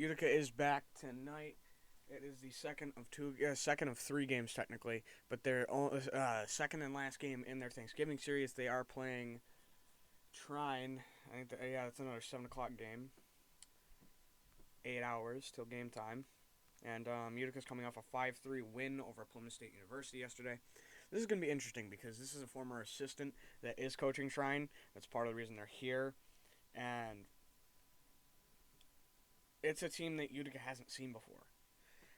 Utica is back tonight. It is the second of three games technically, but their second and last game in their Thanksgiving series. They are playing Trine. I think it's another 7 o'clock game. 8 hours till game time, and Utica's coming off a 5-3 win over Plymouth State University yesterday. This is going to be interesting because this is a former assistant that is coaching Trine. That's part of the reason they're here, and it's a team that Utica hasn't seen before.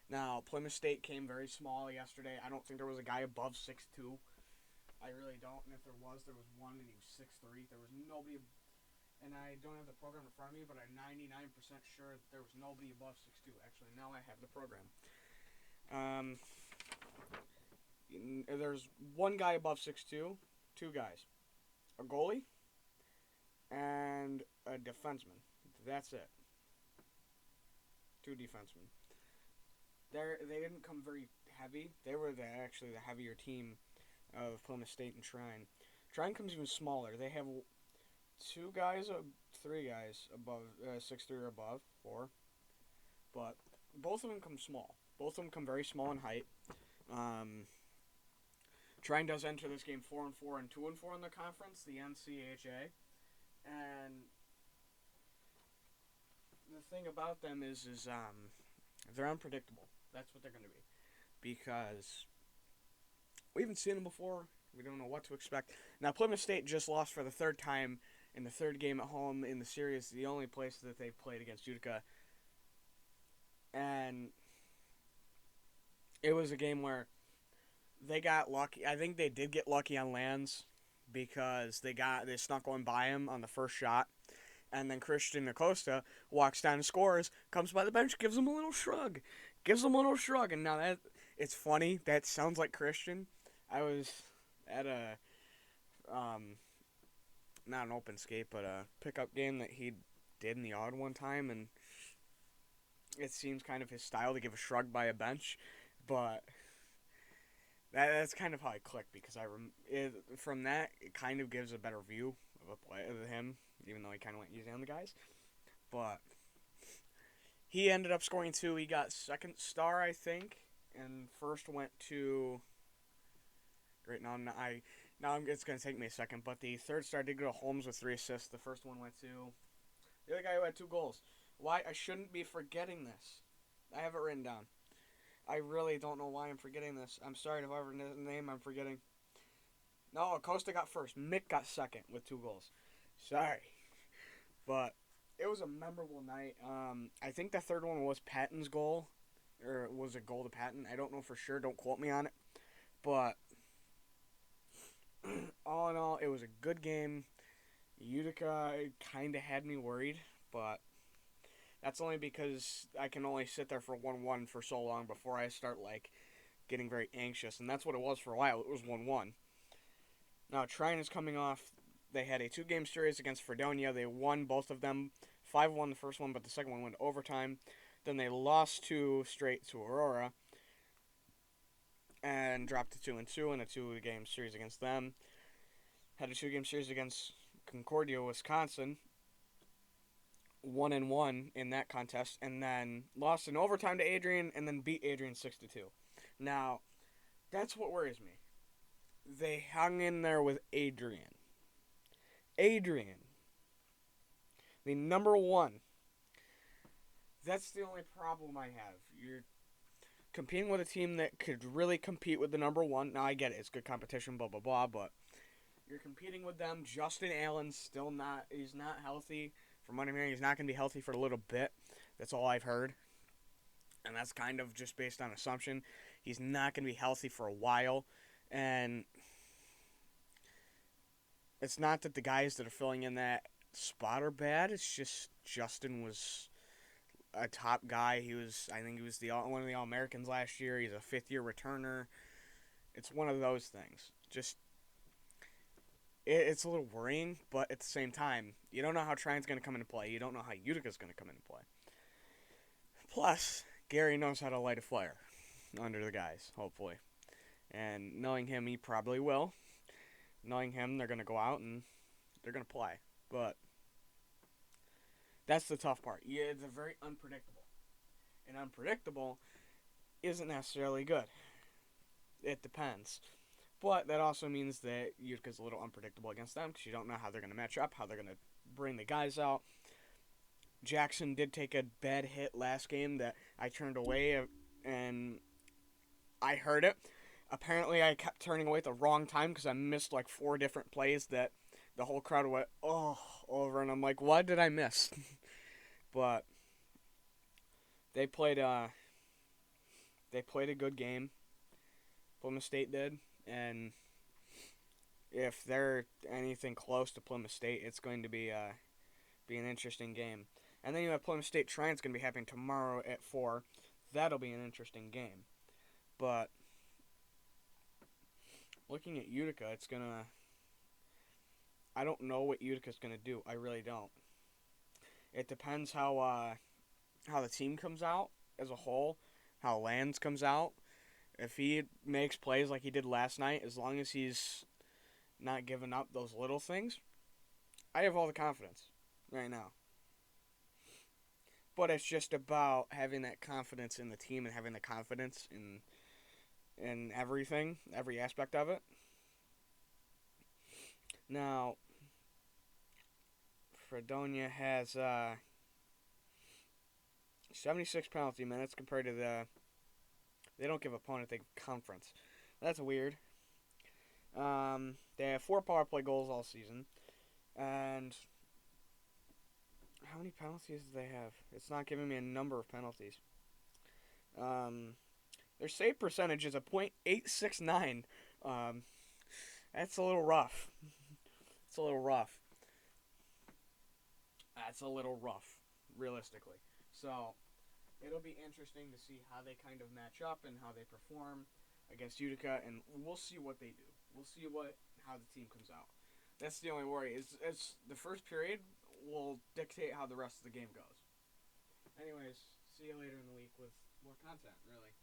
Now, Plymouth State came very small yesterday. I don't think there was a guy above 6'2". I really don't. And if there was one, and he was 6'3". There was nobody, and I don't have the program in front of me, but I'm 99% sure that there was nobody above 6'2". Actually, now I have the program. There's one guy above 6'2", two guys, a goalie, and a defenseman. That's it. Two defensemen. They didn't come very heavy. They were actually the heavier team of Plymouth State and Trine. Trine comes even smaller. They have three guys above 6'3" or above, four. But both of them come small. Both of them come very small in height. Trine does enter this game 4-4 and 2-4 in the conference, the NCHA. And the thing about them is they're unpredictable. That's what they're going to be. Because we haven't seen them before. We don't know what to expect. Now, Plymouth State just lost for the third time in the third game at home in the series, the only place that they've played against Utica. And it was a game where they got lucky. I think they did get lucky on lands because they snuck one by him on the first shot. And then Christian Acosta walks down and scores, comes by the bench, gives him a little shrug. And now it's funny. That sounds like Christian. I was at a, not an open skate, but a pickup game that he did in the odd one time. And it seems kind of his style to give a shrug by a bench. But that's kind of how I clicked because from that, it kind of gives a better view of a play of him, even though he kind of went easy on the guys. But he ended up scoring two. He got second star, I think, and first went to. Great, now it's going to take me a second, but the third star did go to Holmes with 3 assists. The first one went to the other guy who had 2 goals. Why? I shouldn't be forgetting this. I have it written down. I really don't know why I'm forgetting this. I'm sorry if I ever name I'm forgetting. No, Acosta got first. Mick got second with 2 goals. Sorry. But it was a memorable night. I think the third one was Patton's goal. Or was a goal to Patton. I don't know for sure. Don't quote me on it. But all in all, it was a good game. Utica kind of had me worried. But that's only because I can only sit there for 1-1 for so long before I start, getting very anxious. And that's what it was for a while. It was 1-1. Now, Trine is coming off. They had a 2-game series against Fredonia. They won both of them. 5-1 the first one, but the second one went to overtime. Then they lost 2 straight to Aurora and dropped to 2-2 in a 2-game series against them. Had a 2-game series against Concordia, Wisconsin. 1-1 in that contest, and then lost in overtime to Adrian, and then beat Adrian 6-2. Now, that's what worries me. They hung in there with Adrian. The number 1. That's the only problem I have. You're competing with a team that could really compete with the number 1. Now, I get it. It's good competition, blah, blah, blah, but you're competing with them. Justin Allen's he's not healthy. From what I'm hearing, he's not going to be healthy for a little bit. That's all I've heard. And that's kind of just based on assumption. He's not going to be healthy for a while. And it's not that the guys that are filling in that spot are bad. It's just Justin was a top guy. I think he was one of the All-Americans last year. He's a 5th-year returner. It's one of those things. It's a little worrying, but at the same time, you don't know how Trine's going to come into play. You don't know how Utica's going to come into play. Plus, Gary knows how to light a fire under the guys, hopefully. And knowing him, he probably will. Knowing him, they're going to go out and they're going to play. But that's the tough part. Yeah, they're very unpredictable. and unpredictable isn't necessarily good. It depends. But that also means that Utica's a little unpredictable against them because you don't know how they're going to match up, how they're going to bring the guys out. Jackson did take a bad hit last game that I turned away, and I heard it. Apparently, I kept turning away at the wrong time because I missed like 4 different plays that the whole crowd went, oh, over, and I'm like, what did I miss? But they played a good game. Plymouth State did, and if they're anything close to Plymouth State, it's going to be an interesting game. And then you have Plymouth State Trine. It's going to be happening tomorrow at 4. That'll be an interesting game. But looking at Utica, it's going to... I don't know what Utica's going to do. I really don't. It depends how the team comes out as a whole, how Lands comes out. If he makes plays like he did last night, as long as he's not giving up those little things, I have all the confidence right now. But it's just about having that confidence in the team and having the confidence in everything, every aspect of it. Now, Fredonia has 76 penalty minutes compared to they don't give opponent, they give conference. That's weird. They have 4 power play goals all season. And how many penalties do they have? It's not giving me a number of penalties. Their save percentage is a .869. That's a little rough. It's a little rough. That's a little rough, realistically. So, it'll be interesting to see how they kind of match up and how they perform against Utica, and we'll see what they do. We'll see how the team comes out. That's the only worry. It's the first period will dictate how the rest of the game goes. Anyways, see you later in the week with more content, really.